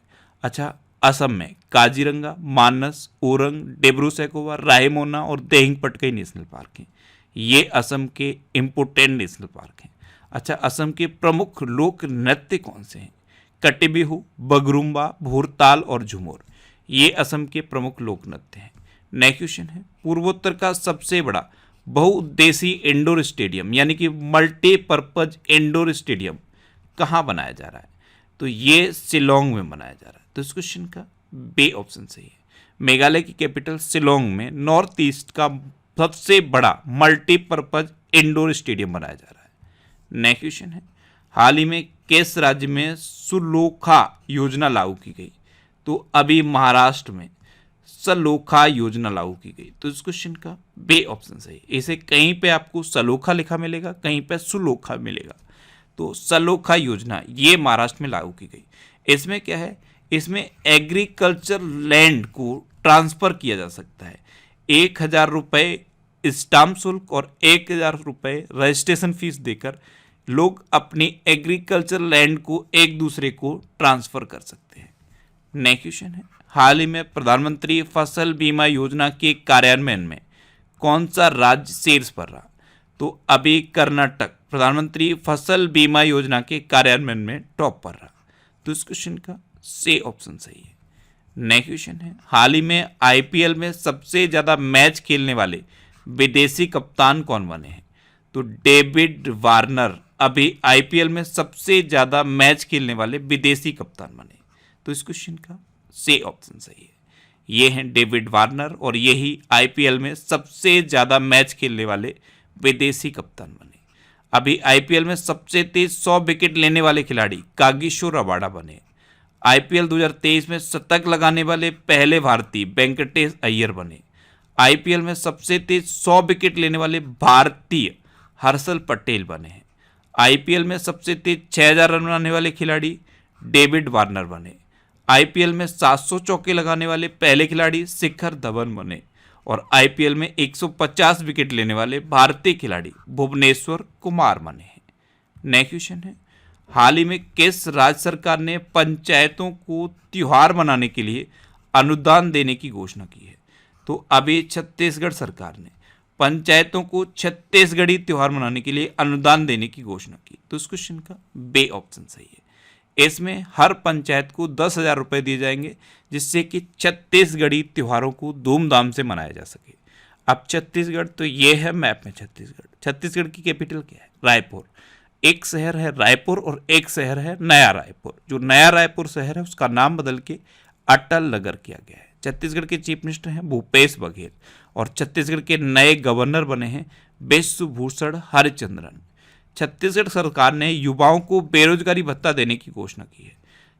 अच्छा, असम में काजीरंगा, मानस, ओरंग, डिब्रू सैखोवा, रायमोना और देहिंग पटकाई नेशनल पार्क हैं। ये असम के इम्पोर्टेंट नेशनल पार्क हैं। अच्छा, असम के प्रमुख लोक नृत्य कौन से हैं? कटिबिहू, बगरुम्बा, भूरताल और झुमोर। ये असम के प्रमुख लोक नृत्य हैं। नेक्स्ट क्वेश्चन है, पूर्वोत्तर का सबसे बड़ा बहुउद्देशीय इंडोर स्टेडियम यानी कि मल्टीपर्पज इंडोर स्टेडियम कहाँ बनाया जा रहा है? तो ये शिलोंग में बनाया जा रहा है। तो इस क्वेश्चन का बी ऑप्शन सही है। मेघालय की कैपिटल शिलोंग में नॉर्थ ईस्ट का सबसे बड़ा मल्टीपर्पज इंडोर स्टेडियम बनाया जा रहा है। नेक्स्ट क्वेश्चन है, हाल ही में किस राज्य में सुलोखा योजना लागू की गई? तो अभी महाराष्ट्र में सलोखा योजना लागू की गई। तो इस क्वेश्चन का बी ऑप्शन सही। इसे कहीं पे आपको सलोखा लिखा मिलेगा, कहीं पे सुलोखा मिलेगा। तो सलोखा योजना ये महाराष्ट्र में लागू की गई। इसमें क्या है? इसमें एग्रीकल्चर लैंड को ट्रांसफर किया जा सकता है। 1000 रुपये स्टाम्प शुल्क और 1000 रुपये रजिस्ट्रेशन फीस देकर लोग अपनी एग्रीकल्चर लैंड को एक दूसरे को ट्रांसफर कर सकते हैं। नेक्स्ट क्वेश्चन है, हाल ही में प्रधानमंत्री फसल बीमा योजना के कार्यान्वयन में कौन सा राज्य शीर्ष पर रहा? तो अभी कर्नाटक प्रधानमंत्री फसल बीमा योजना के कार्यान्वयन में टॉप पर रहा। तो इस क्वेश्चन का सी ऑप्शन सही है। नेक्स्ट क्वेश्चन है, हाल ही में IPL में सबसे ज़्यादा मैच खेलने वाले विदेशी कप्तान कौन बने हैं? तो डेविड वार्नर अभी IPL में सबसे ज़्यादा मैच खेलने वाले विदेशी कप्तान बने। तो इस क्वेश्चन का सी ऑप्शन सही है। ये हैं डेविड वार्नर और यही IPL में सबसे ज़्यादा मैच खेलने वाले विदेशी कप्तान बने। अभी IPL में सबसे तेज 100 विकेट लेने वाले खिलाड़ी कागिसो रबाडा बने। आईपीएल 2023 में शतक लगाने वाले पहले भारतीय वेंकटेश अय्यर बने। आईपीएल में सबसे तेज 100 विकेट लेने वाले भारतीय हर्षल पटेल बने हैं। आईपीएल में सबसे तेज 6000 रन बनाने वाले खिलाड़ी डेविड वार्नर बने। आईपीएल में 700 चौके लगाने वाले पहले खिलाड़ी शिखर धवन बने। और आईपीएल में 150 विकेट लेने वाले भारतीय खिलाड़ी भुवनेश्वर कुमार बने हैं। नेक्स्ट क्वेश्चन है, हाल ही में किस राज्य सरकार ने पंचायतों को त्योहार मनाने के लिए अनुदान देने की घोषणा की है? तो अभी छत्तीसगढ़ सरकार ने पंचायतों को छत्तीसगढ़ी त्योहार मनाने के लिए अनुदान देने की घोषणा की। तो इस क्वेश्चन का बे ऑप्शन सही है। इसमें हर पंचायत को 10,000 रुपये दिए जाएंगे, जिससे कि छत्तीसगढ़ी त्योहारों को धूमधाम से मनाया जा सके। अब छत्तीसगढ़ तो ये है मैप में छत्तीसगढ़। छत्तीसगढ़ की कैपिटल क्या है? रायपुर। एक शहर है रायपुर और एक शहर है नया रायपुर। जो नया रायपुर शहर है उसका नाम बदल के अटल नगर किया गया है। छत्तीसगढ़ के चीफ मिनिस्टर हैं भूपेश बघेल और छत्तीसगढ़ के नए गवर्नर बने हैं बिश्वभूषण हरिचंद्रन। छत्तीसगढ़ सरकार ने युवाओं को बेरोजगारी भत्ता देने की घोषणा की है।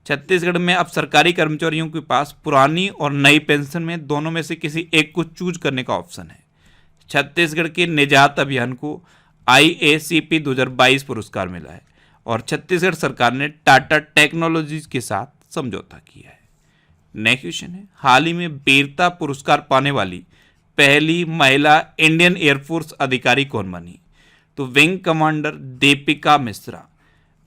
छत्तीसगढ़ में अब सरकारी कर्मचारियों के पास पुरानी और नई पेंशन में दोनों में से किसी एक को चूज करने का ऑप्शन है। छत्तीसगढ़ के निजात अभियान को IACP 2022 पुरस्कार मिला है और छत्तीसगढ़ सरकार ने टाटा टेक्नोलॉजीज के साथ समझौता किया है। नेक्स्ट क्वेश्चन है, हाल ही में वीरता पुरस्कार पाने वाली पहली महिला इंडियन एयरफोर्स अधिकारी कौन बनी? तो विंग कमांडर दीपिका मिश्रा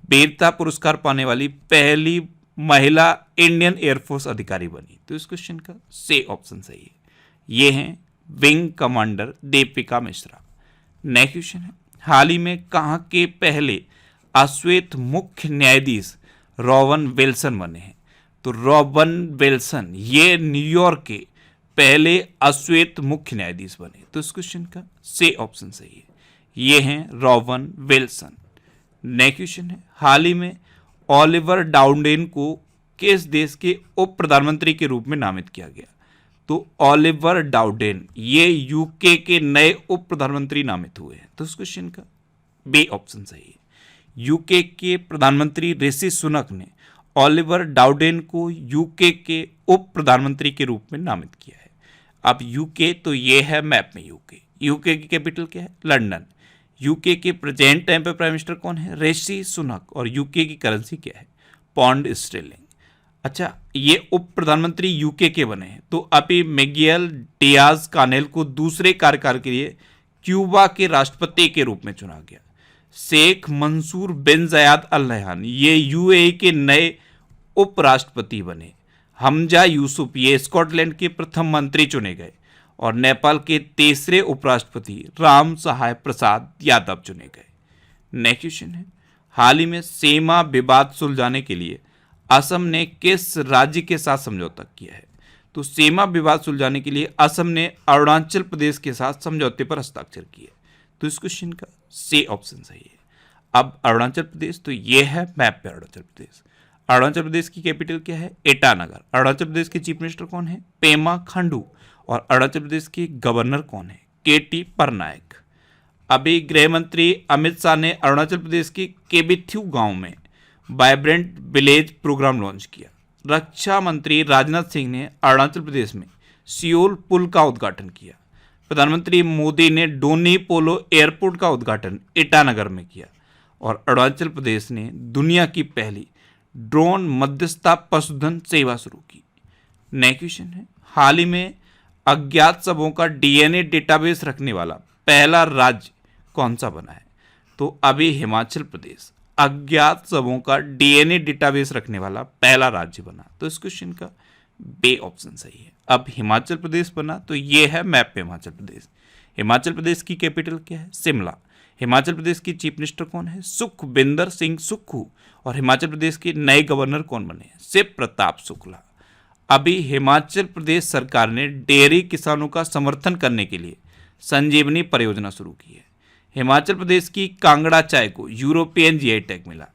वीरता पुरस्कार पाने वाली पहली महिला इंडियन एयरफोर्स अधिकारी बनी। तो इस क्वेश्चन का से ऑप्शन सही है। ये हैं wing commander Deepika Mishra. Next question है, हाल ही में कहाँ के पहले अश्वेत मुख्य न्यायाधीश रॉबन विल्सन बने हैं? तो रॉबन विल्सन ये न्यूयॉर्क के पहले अश्वेत मुख्य न्यायाधीश बने। तो इस क्वेश्चन का से ऑप्शन सही है। ये हैं रॉबन विल्सन। नेक्स्ट क्वेश्चन है, हाल ही में ओलिवर डाउडेन को किस देश के उप प्रधानमंत्री के रूप में नामित किया गया? तो ओलिवर डाउडेन ये यूके के नए उप प्रधानमंत्री नामित हुए हैं। तो इस क्वेश्चन का बी ऑप्शन सही है। यूके के प्रधानमंत्री ऋषि सुनक ने ओलिवर डाउडेन को यूके के उप प्रधानमंत्री के रूप में नामित किया है। अब यूके तो ये है मैप में यूके। यूके की कैपिटल क्या है? लंदन। यूके के प्रेजेंट टाइम पे प्राइम मिनिस्टर कौन है? ऋषि सुनक। और यूके की करेंसी क्या है? Pound sterling. अच्छा, ये उप प्रधानमंत्री यूके के बने हैं। तो अभी मिगेल डियाज कानेल को दूसरे कार्यकाल के लिए क्यूबा के राष्ट्रपति के रूप में चुना गया। शेख मंसूर बिन ज़ायद अल नहयान ये यूएई के नए उपराष्ट्रपति बने। हमजा यूसुफ ये स्कॉटलैंड के प्रथम मंत्री चुने गए और नेपाल के तीसरे उपराष्ट्रपति राम सहाय प्रसाद यादव चुने गए। नेक्स्ट क्वेश्चन है, हाल ही में सीमा विवाद सुलझाने के लिए असम ने किस राज्य के साथ समझौता किया है? तो सीमा विवाद सुलझाने के लिए असम ने अरुणाचल प्रदेश के साथ समझौते पर हस्ताक्षर किए। तो इस क्वेश्चन का सी ऑप्शन सही है। अब अरुणाचल प्रदेश तो ये है मैप पे अरुणाचल प्रदेश। अरुणाचल प्रदेश की कैपिटल क्या है? ईटानगर। अरुणाचल प्रदेश के चीफ मिनिस्टर कौन है? पेमा खांडू। और अरुणाचल प्रदेश के गवर्नर कौन है? KT पटनायक। अभी गृह मंत्री अमित शाह ने अरुणाचल प्रदेश के केबिथ्यू गांव में वाइब्रेंट विलेज प्रोग्राम लॉन्च किया। रक्षा मंत्री राजनाथ सिंह ने अरुणाचल प्रदेश में सियोल पुल का उद्घाटन किया। प्रधानमंत्री मोदी ने डोनी पोलो एयरपोर्ट का उद्घाटन ईटानगर में किया। और अरुणाचल प्रदेश ने दुनिया की पहली ड्रोन मध्यस्थता पशुधन सेवा शुरू की। नेक्स्ट क्वेश्चन है, हाल ही में अज्ञात शवों का DNA डेटाबेस रखने वाला पहला राज्य कौन सा बना है? तो अभी हिमाचल प्रदेश अज्ञात शवों का DNA डेटाबेस रखने वाला पहला राज्य बना। तो इस क्वेश्चन का बे ऑप्शन सही है। अब हिमाचल प्रदेश बना तो ये है मैप पे हिमाचल प्रदेश। हिमाचल प्रदेश की कैपिटल क्या है? शिमला। हिमाचल प्रदेश की चीफ मिनिस्टर कौन है? सुखविंदर सिंह सुक्खू। और हिमाचल प्रदेश के नए गवर्नर कौन बने हैं? शिव प्रताप शुक्ला। अभी हिमाचल प्रदेश सरकार ने डेयरी किसानों का समर्थन करने के लिए संजीवनी परियोजना शुरू की है। हिमाचल प्रदेश की कांगड़ा चाय को यूरोपियन GI टैग मिला।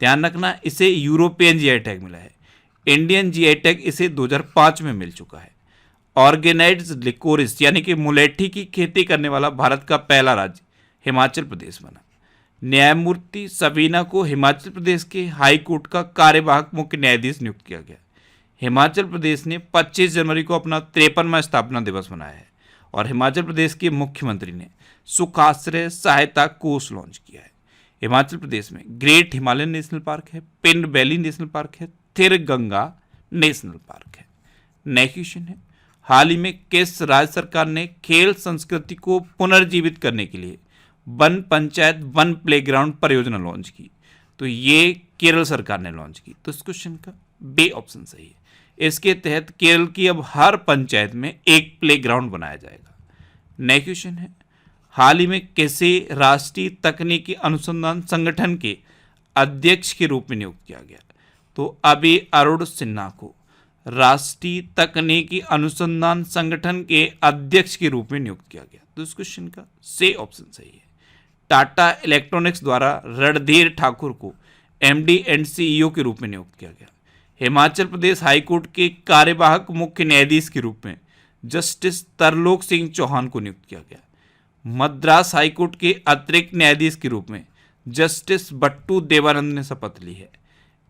ध्यान रखना, इसे यूरोपियन GI टैग मिला है। इंडियन GI टैग इसे 2005 में मिल चुका है। ऑर्गेनाइज्ड लिकोरिस यानी कि मुलेठी की खेती करने वाला भारत का पहला राज्य हिमाचल प्रदेश बना। न्यायमूर्ति सबीना को हिमाचल प्रदेश के हाई कोर्ट का कार्यवाहक मुख्य न्यायाधीश नियुक्त किया गया। हिमाचल प्रदेश ने 25 जनवरी को अपना 53वां स्थापना दिवस मनाया है और हिमाचल प्रदेश के मुख्यमंत्री ने सुखाश्रय सहायता कोष लॉन्च किया है। हिमाचल प्रदेश में ग्रेट हिमालयन नेशनल पार्क है, पिंड वैली नेशनल पार्क है, थिर गंगा नेशनल पार्क है। नेक्स्ट क्वेश्चन है, हाल ही में किस राज्य सरकार ने खेल संस्कृति को पुनर्जीवित करने के लिए वन पंचायत वन प्लेग्राउंड परियोजना लॉन्च की? तो ये केरल सरकार ने लॉन्च की। तो इस क्वेश्चन का बी ऑप्शन सही है। इसके तहत केरल की अब हर पंचायत में एक प्लेग्राउंड बनाया जाएगा। नेक्स्ट क्वेश्चन है, हाल ही में किसे राष्ट्रीय तकनीकी अनुसंधान संगठन के अध्यक्ष के रूप में नियुक्त किया गया? तो अभी अरुण सिन्हा को राष्ट्रीय तकनीकी अनुसंधान संगठन के अध्यक्ष के रूप में नियुक्त किया गया। तो इस क्वेश्चन का सी ऑप्शन सही है। टाटा इलेक्ट्रॉनिक्स द्वारा रणधीर ठाकुर को एमडी एंड सीईओ के रूप में नियुक्त किया गया। हिमाचल प्रदेश हाईकोर्ट के कार्यवाहक मुख्य न्यायाधीश के रूप में जस्टिस तरलोक सिंह चौहान को नियुक्त किया गया। मद्रास हाईकोर्ट के अतिरिक्त न्यायाधीश के रूप में जस्टिस बट्टू देवानंद ने शपथ ली है।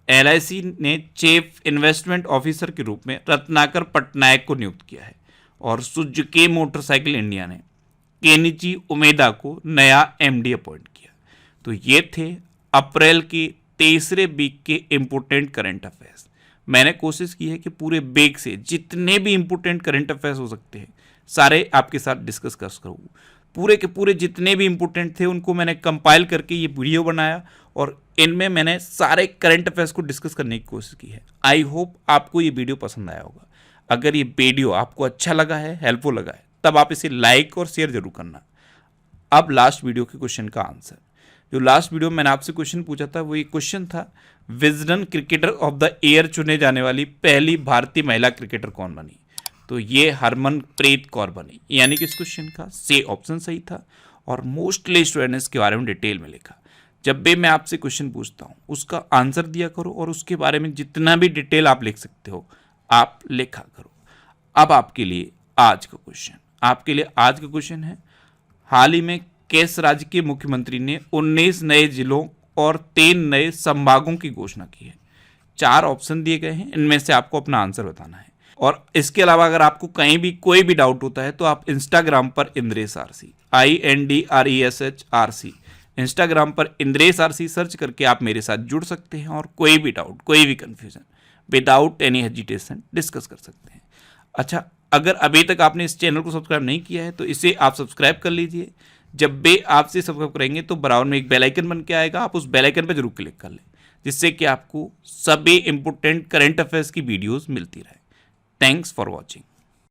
एलआईसी ने चीफ इन्वेस्टमेंट ऑफिसर के रूप में रत्नाकर पटनायक को नियुक्त किया है और सुजुकी मोटरसाइकिल इंडिया ने केनिची उमेदा को नया एमडी अपॉइंट किया। तो ये थे अप्रैल के तीसरे वीक के इम्पोर्टेंट करंट अफेयर्स। मैंने कोशिश की है कि पूरे वीक से जितने भी इम्पोर्टेंट करंट अफेयर्स हो सकते हैं सारे आपके साथ डिस्कस कर सकूँ। पूरे के पूरे जितने भी इम्पोर्टेंट थे उनको मैंने कंपाइल करके ये वीडियो बनाया और इनमें मैंने सारे करंट अफेयर्स को डिस्कस करने की कोशिश की है। आई होप आपको ये वीडियो पसंद आया होगा। अगर ये वीडियो आपको अच्छा लगा है, हेल्पफुल लगा है, तब आप इसे लाइक और शेयर जरूर करना। अब लास्ट वीडियो के क्वेश्चन का आंसर, जो लास्ट वीडियो में मैंने आपसे क्वेश्चन पूछा था वो ये क्वेश्चन था, Wisden cricketer of the year चुने जाने वाली पहली भारतीय महिला क्रिकेटर कौन बनी? तो ये हरमनप्रीत कौर बनी। यानी कि इस क्वेश्चन का सी ऑप्शन सही था और मोस्टली स्टूडेंट ने इसके बारे में डिटेल में लिखा। जब भी मैं आपसे क्वेश्चन पूछता हूँ उसका आंसर दिया करो और उसके बारे में जितना भी डिटेल आप लिख सकते हो आप लिखा करो। अब आपके लिए आज का क्वेश्चन है, हाल ही में किस राज्य के मुख्यमंत्री ने 19 नए जिलों और 3 नए संभागों की घोषणा की है? 4 ऑप्शन दिए गए हैं, इनमें से आपको अपना आंसर बताना है। और इसके अलावा अगर आपको कहीं भी कोई भी डाउट होता है तो आप इंस्टाग्राम पर इंद्रेश आरसी INDRESHRC इंस्टाग्राम पर इंद्रेश आरसी सर्च करके आप मेरे साथ जुड़ सकते हैं और कोई भी डाउट, कोई भी confusion without any hesitation discuss कर सकते हैं। अच्छा, अगर अभी तक आपने इस चैनल को सब्सक्राइब नहीं किया है तो इसे आप सब्सक्राइब कर लीजिए। जब भी आपसे सब्सक्राइब करेंगे तो बराबर में एक बेल आइकन बन के आएगा, आप उस बेल आइकन पर जरूर क्लिक कर लें जिससे कि आपको सभी इंपोर्टेंट करंट अफेयर्स की वीडियोस मिलती रहे। Thanks for watching.